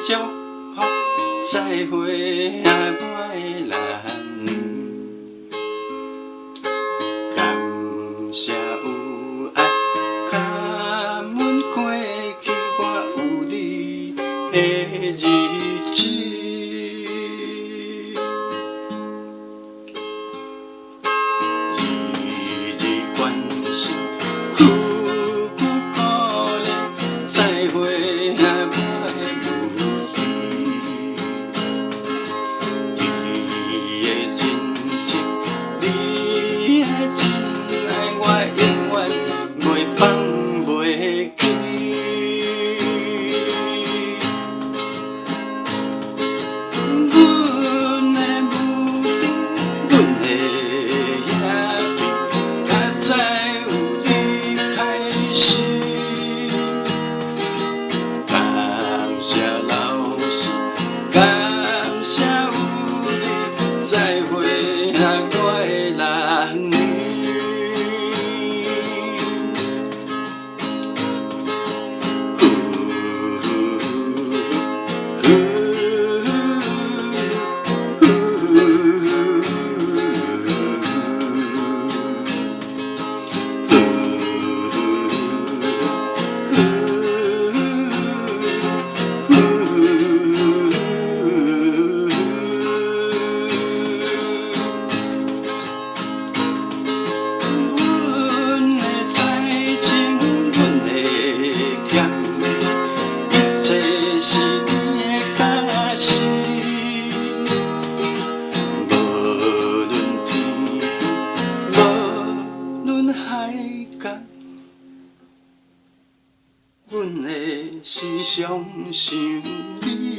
祝福，再会啊，我的人。感谢有爱，感恩过去我有你的日子。日日关心，苦苦苦恋，再会啊，我的母子。你的真情，你的真爱，我永远袂放袂记。阮的母亲，阮的野比，较早有你开始。感谢老师，感谢有你，再会啊，我的人儿。阮的才情，阮的欠的，一切是你的假使。无论天边，无论海角，阮的时常想你。